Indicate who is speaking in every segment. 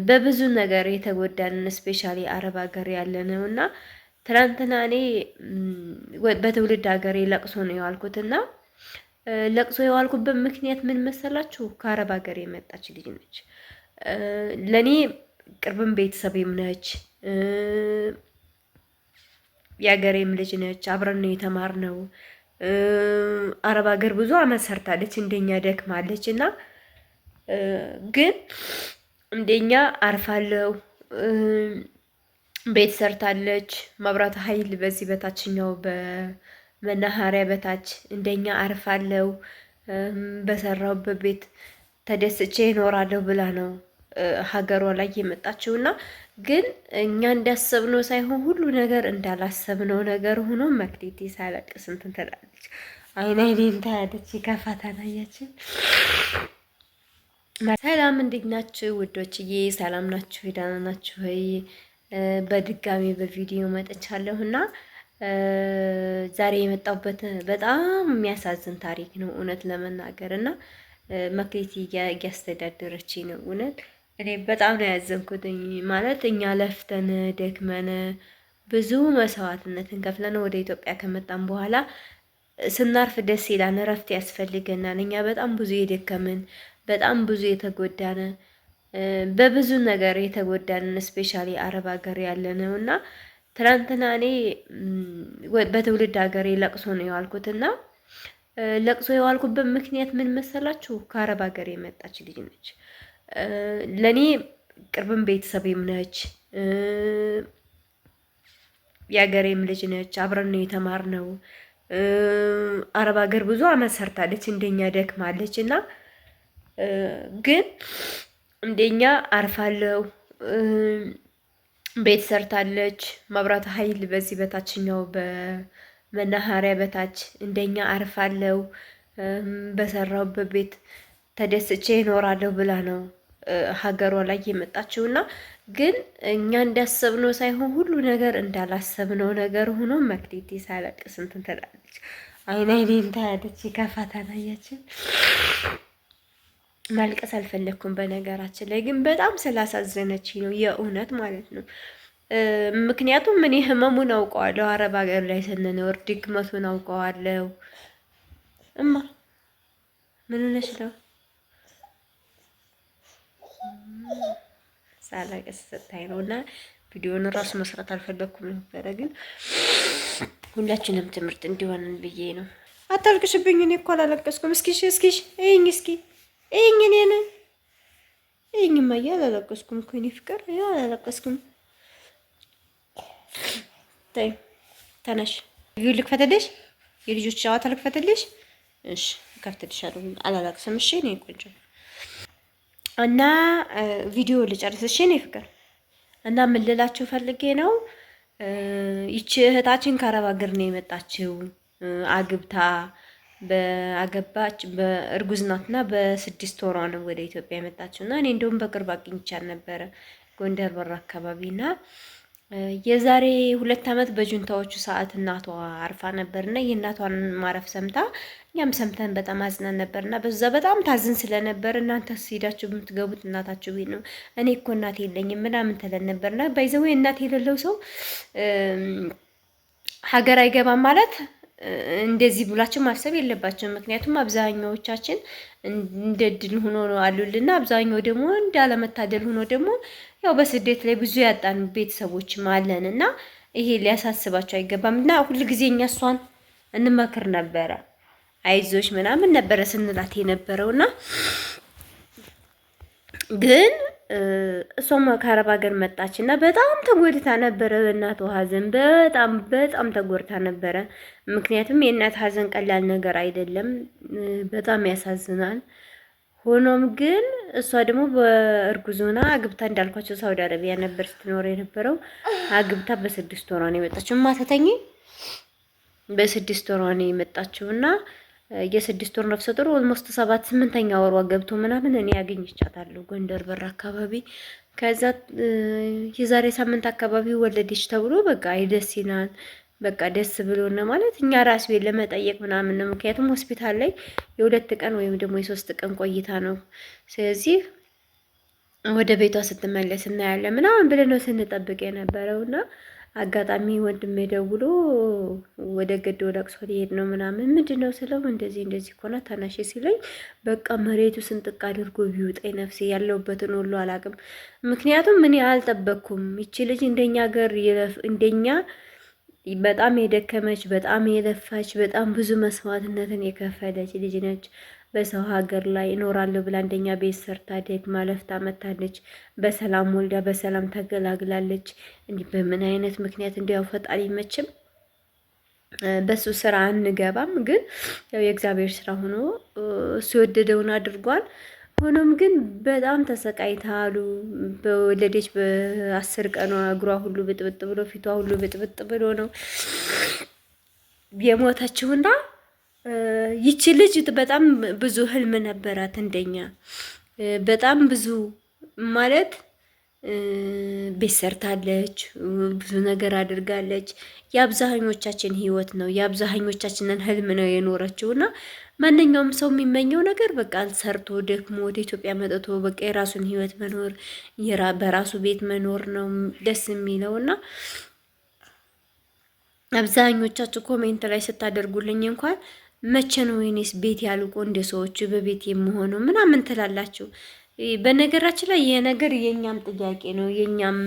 Speaker 1: በብዙ ነገር የተጎዳንን ስፔሻሊ አረብ ሀገር ያለ ነው እና ትናንትና እኔ በትውልድ ሀገሬ ለቅሶ ነው የዋልኩትና ለቅሶ የዋልኩበት ምክንያት ምን መሰላችሁ? ከአረብ ሀገር የመጣች ልጅ ነች። ለኔ ቅርብም ቤተሰቤም ነች፣ የሀገሬም ልጅ ነች። አብረን ነው የተማርነው። አረብ ሀገር ብዙ አመት ሰርታለች፣ እንደኛ ደክማለች እና ግን እንደኛ አርፋለሁ። ቤት ሰርታለች፣ መብራት ኃይል በዚህ በታችኛው በመናኸሪያ በታች እንደኛ አርፋለሁ። በሰራውበት ቤት ተደስቼ እኖራለሁ ብላ ነው ሀገሯ ላይ የመጣችውና ግን እኛ እንዳሰብነው ሳይሆን ሁሉ ነገር እንዳላሰብነው ነገር ሆኖ መክሊቴ ሳለቅስ እንትን ትላለች። አይን አይኔን ታያለች። ይከፋታል። አያችን። ሰላም እንዴት ናችሁ ውዶችዬ? ሰላም ናችሁ? ደህና ናችሁ ወይ? በድጋሚ በቪዲዮ መጥቻለሁ እና ዛሬ የመጣሁበት በጣም የሚያሳዝን ታሪክ ነው እውነት ለመናገር እና መክሊት እያስተዳደረች ነው። እውነት እኔ በጣም ነው ያዘንኩትኝ። ማለት እኛ ለፍተን ደክመን ብዙ መስዋዕትነትን ከፍለን ወደ ኢትዮጵያ ከመጣን በኋላ ስናርፍ ደስ ይላል፣ እረፍት ያስፈልገናል። እኛ በጣም ብዙ የደከምን በጣም ብዙ የተጎዳነ በብዙ ነገር የተጎዳንን ስፔሻሊ አረብ ሀገር ያለ ነው እና ትናንትና እኔ በትውልድ ሀገሬ ለቅሶ ነው የዋልኩትና ለቅሶ የዋልኩበት ምክንያት ምን መሰላችሁ? ከአረብ ሀገር የመጣች ልጅ ነች። ለኔ ቅርብም ቤተሰቤም ነች፣ የሀገሬም ልጅ ነች። አብረን ነው የተማርነው። አረብ ሀገር ብዙ አመት ሰርታለች፣ እንደኛ ደክማለች እና ግን እንደኛ አርፋለሁ። ቤት ሰርታለች፣ መብራት ኃይል በዚህ በታችኛው በመናኸሪያ በታች እንደኛ አርፋለሁ። በሰራውበት ቤት ተደስቼ እኖራለሁ ብላ ነው ሀገሯ ላይ የመጣችውና ግን እኛ እንዳሰብነው ሳይሆን ሁሉ ነገር እንዳላሰብነው ነገር ሆኖ መክሊቴ ሳለቅስ እንትን ትላለች። አይን አይኔን ታያለች። ይከፋታል። አያችን። ማልቀስ አልፈለኩም በነገራችን ላይ ግን በጣም ስላሳዘነች ነው የእውነት ማለት ነው። ምክንያቱም እኔ ህመሙን አውቀዋለሁ። አረብ ሀገር ላይ ስንኖር ድክመቱን አውቀዋለሁ። እማ ምን ሆነሽ ነው? ሳላቀስ ስታይ ነው እና ቪዲዮውን ራሱ መስራት አልፈለኩም ነበረ ግን ሁላችንም ትምህርት እንዲሆንን ብዬ ነው። አታልቅሽብኝ። እኔ እኮ አላለቀስኩም። እስኪሽ እይኝ እስኪ እይኝ እኔን እይኝማ አላለቀስኩም እኮ እኔ ፍቅር አላለቀስኩም። ተይ ተነሽ። ቪዲዮ ልክፈትልሽ፣ የልጆች ጨዋታ ልክፈትልሽ። እሺ ከፍትልሻለሁ። አላለቅስም። እሺ እኔ ቆንጆ እና ቪዲዮ ልጨርስ። እሺ እኔ ፍቅር እና ምን ልላችሁ ፈልጌ ነው፣ ይቺ እህታችን ከአረብ ሀገር ነው የመጣችው አግብታ በአገባች በእርጉዝ ናትና በ6 ወሯ ነው ወደ ኢትዮጵያ የመጣችው እና እኔ እንደውም በቅርብ አግኝቻት ነበረ ጎንደር በር አካባቢና የዛሬ 2 ዓመት በጁንታዎቹ ሰዓት እናቷ አርፋ ነበርና የእናቷን ማረፍ ሰምታ እኛም ሰምተን በጣም አዝነን ነበርና በዛ በጣም ታዝን ስለነበር እናንተ ሄዳችሁ የምትገቡት እናታችሁ ቤት ነው፣ እኔ እኮ እናት የለኝም ምናምን ተለን ነበርና ባይዘው እናት የሌለው ሰው ሀገር አይገባም ማለት እንደዚህ ብላችሁ ማሰብ የለባቸው። ምክንያቱም አብዛኛዎቻችን እንደ ድል ሆኖ ነው አሉልና አብዛኛው ደግሞ እንዳለመታደል ሆኖ ደግሞ ያው በስደት ላይ ብዙ ያጣን ቤተሰቦችም አለን እና ይሄ ሊያሳስባቸው አይገባም። እና ሁልጊዜ እኛ እሷን እንመክር ነበረ፣ አይዞሽ ምናምን ነበረ ስንላት የነበረውና ግን እሷም ከአረብ ሀገር መጣች እና በጣም ተጎድታ ነበረ። በእናቷ ሀዘን በጣም ተጎድታ ነበረ። ምክንያቱም የእናት ሀዘን ቀላል ነገር አይደለም፣ በጣም ያሳዝናል። ሆኖም ግን እሷ ደግሞ በእርጉዝ ሆና አግብታ እንዳልኳቸው ሳውዲ አረቢያ ነበር ስትኖር የነበረው። አግብታ በ6 ወሯ ነው የመጣችው። ማተተኝ በ6 ወሯ ነው የመጣችው እና የ6 ወር ነፍሰ ጡር ኦልሞስት 7-8ኛ ወሯ ገብቶ ምናምን እኔ ያገኘቻታለሁ ጎንደር በር አካባቢ። ከዛ የዛሬ ሳምንት አካባቢ ወለደች ተብሎ በቃ ደስ ይላል። በቃ ደስ ብሎና ማለት እኛ ራስ ቤት ለመጠየቅ ምናምን ነው። ምክንያቱም ሆስፒታል ላይ የ2 ቀን ወይም ደግሞ የ3 ቀን ቆይታ ነው። ስለዚህ ወደ ቤቷ ስትመለስ እናያለን ምናምን ብለን ነው ስንጠብቅ የነበረውና አጋጣሚ ወንድሜ ደውሎ ወደ ገዶ ለቅሶ ሊሄድ ነው ምናምን ምንድነው ስለው እንደዚህ እንደዚህ እኮ ናት ታናሽ ሲለኝ በቃ መሬቱ ስንጥቅ አድርጎ ቢውጠኝ ነፍሴ ያለውበትን ሁሉ አላውቅም። ምክንያቱም እኔ አልጠበቅኩም። ይቺ ልጅ እንደኛ ሀገር እንደኛ በጣም የደከመች በጣም የለፋች በጣም ብዙ መስዋዕትነትን የከፈለች ልጅ ነች። በሰው ሀገር ላይ እኖራለሁ ብላ አንደኛ ቤት ሰርታ ደግማ ለፍታ መታለች። በሰላም ወልዳ በሰላም ተገላግላለች። እንዲህ በምን አይነት ምክንያት እንዲያው ፈጣሪ መቼም በሱ ስራ አንገባም፣ ግን ያው የእግዚአብሔር ስራ ሆኖ እሱ የወደደውን አድርጓል። ሆኖም ግን በጣም ተሰቃይታሉ። በወለደች በ10 ቀኗ እግሯ ሁሉ ብጥብጥ ብሎ ፊቷ ሁሉ ብጥብጥ ብሎ ነው የሞተችውና ይቺ ልጅ በጣም ብዙ ህልም ነበራት እንደኛ በጣም ብዙ ማለት ቤት ሰርታለች፣ ብዙ ነገር አድርጋለች። የአብዛኞቻችን ህይወት ነው የአብዛኞቻችንን ህልም ነው የኖረችው እና ማንኛውም ሰው የሚመኘው ነገር በቃ ሰርቶ ደክሞ ወደ ኢትዮጵያ መጥቶ በቃ የራሱን ህይወት መኖር በራሱ ቤት መኖር ነው ደስ የሚለው እና አብዛኞቻችሁ ኮሜንት ላይ ስታደርጉልኝ እንኳን መቼ ነው ወይኔስ ቤት ያልቆ እንደ ሰዎች በቤት የምሆነው ምናምን ትላላችሁ። በነገራችን ላይ ይሄ ነገር የኛም ጥያቄ ነው የኛም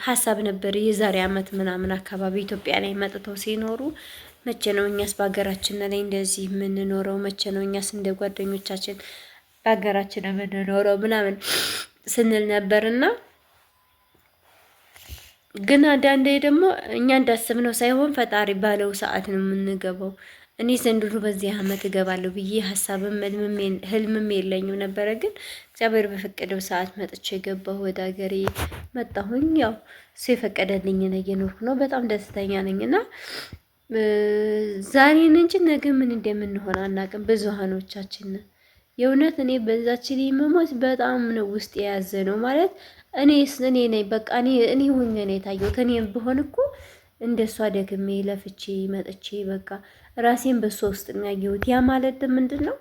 Speaker 1: ሀሳብ ነበር። የዛሬ አመት ምናምን አካባቢ ኢትዮጵያ ላይ መጥተው ሲኖሩ መቼ ነው እኛስ በሀገራችን ላይ እንደዚህ የምንኖረው? መቼ ነው እኛስ እንደ ጓደኞቻችን በሀገራችን የምንኖረው ምናምን ስንል ነበርና ግን አንዳንዴ ደግሞ እኛ እንዳስብነው ሳይሆን ፈጣሪ ባለው ሰዓት ነው የምንገባው። እኔ ዘንድሮ በዚህ አመት እገባለሁ ብዬ ሀሳብም ህልምም የለኝም ነበረ። ግን እግዚአብሔር በፈቀደው ሰዓት መጥቼ የገባሁ ወደ ሀገሬ መጣሁኝ። ያው እሱ የፈቀደልኝ ነው እየኖርኩ ነው። በጣም ደስተኛ ነኝ እና ዛሬን እንጂ ነገ ምን እንደምንሆን አናውቅም። ብዙሃኖቻችን የእውነት እኔ በዛችን መሞት በጣም ነው ውስጥ የያዘ ነው ማለት እኔ ነኝ በቃ እኔ ሆኜ ነው የታየሁት። እኔ ብሆን እኮ እንደሷ ደግሜ ለፍቼ መጥቼ በቃ ራሴን በሷ ውስጥ የሚያየሁት። ያ ማለት ምንድን ነው?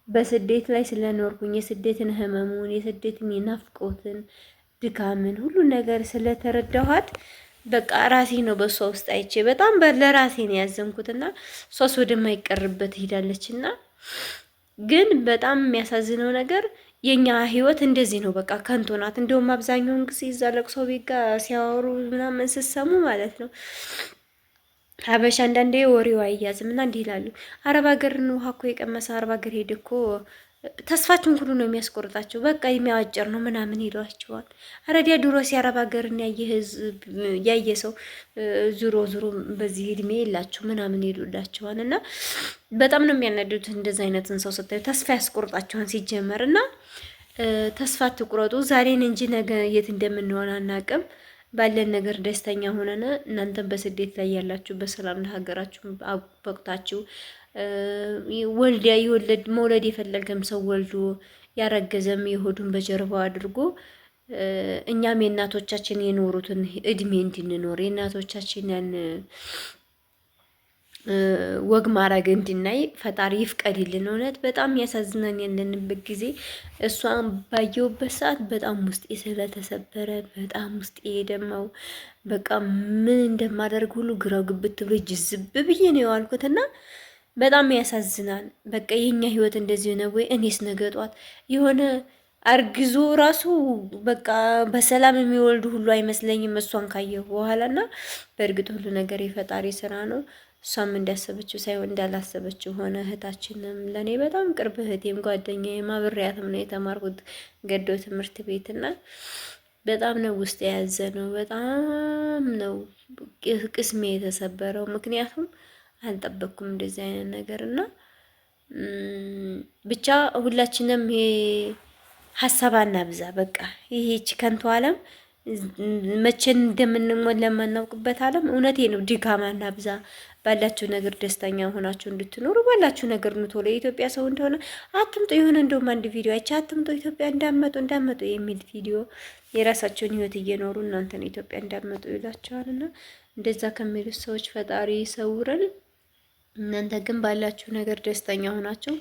Speaker 1: በስደት ላይ ስለኖርኩኝ የስደትን ህመሙን የስደትን የናፍቆትን ድካምን ሁሉ ነገር ስለተረዳኋት በቃ ራሴ ነው በሷ ውስጥ አይቼ በጣም ለራሴ ነው ያዘንኩትና ሷስ ወደማይቀርበት ሄዳለችና ግን በጣም የሚያሳዝነው ነገር የኛ ህይወት እንደዚህ ነው። በቃ ከንቱ ናት። እንደውም አብዛኛውን ጊዜ እዛ ለቅሶ ቤት ጋር ሲያወሩ ምናምን ስሰሙ ማለት ነው ሀበሻ አንዳንዴ ወሬው አይያዝም እና እንዲህ ይላሉ። አረብ ሀገርን ውሃ እኮ የቀመሰ አረብ ሀገር ሄደ እኮ ተስፋችሁን ሁሉ ነው የሚያስቆርጣቸው። በቃ የሚያዋጭር ነው ምናምን ይሏቸዋል። አረዲያ ድሮ ሲያረብ ሀገርን ያየ ሰው ዙሮ በዚህ እድሜ የላቸው ምናምን ይሉላቸዋል። እና በጣም ነው የሚያናዱት እንደዚህ አይነትን ሰው ስታዩ ተስፋ ያስቆርጣቸዋል ሲጀመር። እና ተስፋ ትቁረጡ። ዛሬን እንጂ ነገ የት እንደምንሆን አናቅም። ባለን ነገር ደስተኛ ሆነን እናንተም በስደት ላይ ያላችሁ በሰላም ለሀገራችሁ በቅታችሁ መውለድ የፈለገም ሰው ወልዶ ያረገዘም የሆዱን በጀርባው አድርጎ እኛም የእናቶቻችን የኖሩትን እድሜ እንድንኖር የእናቶቻችንን ወግ ማድረግ እንድናይ ፈጣሪ ይፍቀድልን። እውነት በጣም ያሳዝናን ያለንበት ጊዜ። እሷን ባየሁበት ሰዓት በጣም ውስጤ ስለተሰበረ በጣም ውስጤ የደማው በቃ ምን እንደማደርግ ሁሉ ግራው ግብት ብሎ ጅዝብ ብዬ ነው የዋልኩትና በጣም ያሳዝናል። በቃ የኛ ህይወት እንደዚህ ነው ወይ? እኔስ ነገ ጧት የሆነ አርግዞ ራሱ በቃ በሰላም የሚወልዱ ሁሉ አይመስለኝም እሷን ካየሁ በኋላና በእርግጥ ሁሉ ነገር የፈጣሪ ስራ ነው። እሷም እንዳሰበችው ሳይሆን እንዳላሰበችው ሆነ። እህታችንም ለእኔ በጣም ቅርብ እህቴም ጓደኛዬም አብሬያትም ነው የተማርኩት ገዶ ትምህርት ቤትና በጣም ነው ውስጥ የያዘ ነው። በጣም ነው ቅስሜ የተሰበረው። ምክንያቱም አልጠበቅኩም እንደዚህ አይነት ነገር እና ብቻ ሁላችንም ይሄ ሀሳብ አናብዛ። በቃ ይሄች ከንቱ ዓለም መቼ እንደምንሞት ለማናውቅበት ዓለም እውነቴ ነው። ድካም አናብዛ። ባላችሁ ነገር ደስተኛ ሆናችሁ እንድትኖሩ ባላችሁ ነገር ነው። ቶሎ የኢትዮጵያ ሰው እንደሆነ አትምጡ። የሆነ እንደውም አንድ ቪዲዮ አይቼ አትምጡ ኢትዮጵያ እንዳመጡ የሚል ቪዲዮ የራሳቸውን ህይወት እየኖሩ እናንተን ኢትዮጵያ እንዳመጡ ይላቸዋልና እንደዛ ከሚሉት ሰዎች ፈጣሪ ይሰውረን። እናንተ ግን ባላችሁ ነገር ደስተኛ ሆናችሁ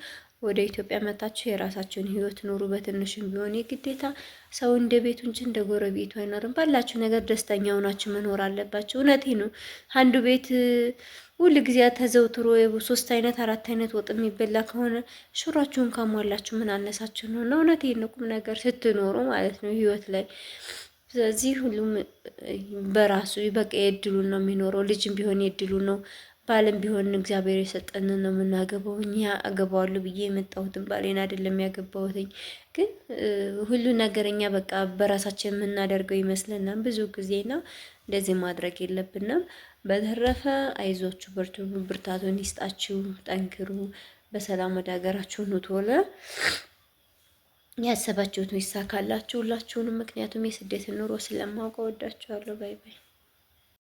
Speaker 1: ወደ ኢትዮጵያ መታችሁ የራሳችሁን ህይወት ኑሩ። በትንሽም ቢሆን የግዴታ ሰው እንደ ቤቱ እንጂ እንደ ጎረቤቱ አይኖርም። ባላችሁ ነገር ደስተኛ ሆናችሁ መኖር አለባችሁ። እውነቴ ነው። አንዱ ቤት ሁል ጊዜ ተዘውትሮ 3 አይነት 4 አይነት ወጥ የሚበላ ከሆነ ሽሯችሁን ካሟላችሁ ምን አነሳችሁ ነው? እና እውነቴ ነው። ቁም ነገር ስትኖሩ ማለት ነው ህይወት ላይ። ስለዚህ ሁሉም በራሱ በቃ የእድሉን ነው የሚኖረው። ልጅም ቢሆን የእድሉን ነው። ባልም ቢሆን እግዚአብሔር የሰጠንን ነው የምናገባው። እኛ አገባዋለሁ ብዬ የመጣሁትን ባሌን አይደለም ያገባሁትኝ። ግን ሁሉ ነገር እኛ በቃ በራሳችን የምናደርገው ይመስለናል ብዙ ጊዜና እንደዚህ ማድረግ የለብንም። በተረፈ አይዟችሁ፣ በርቱ፣ ብርታቱን ይስጣችሁ፣ ጠንክሩ፣ በሰላም ወደ ሀገራችሁ ኑ ቶሎ ያሰባችሁት ይሳካላችሁ ሁላችሁንም። ምክንያቱም የስደትን ኑሮ ስለማውቀው ወዳችኋለሁ። ባይ ባይ።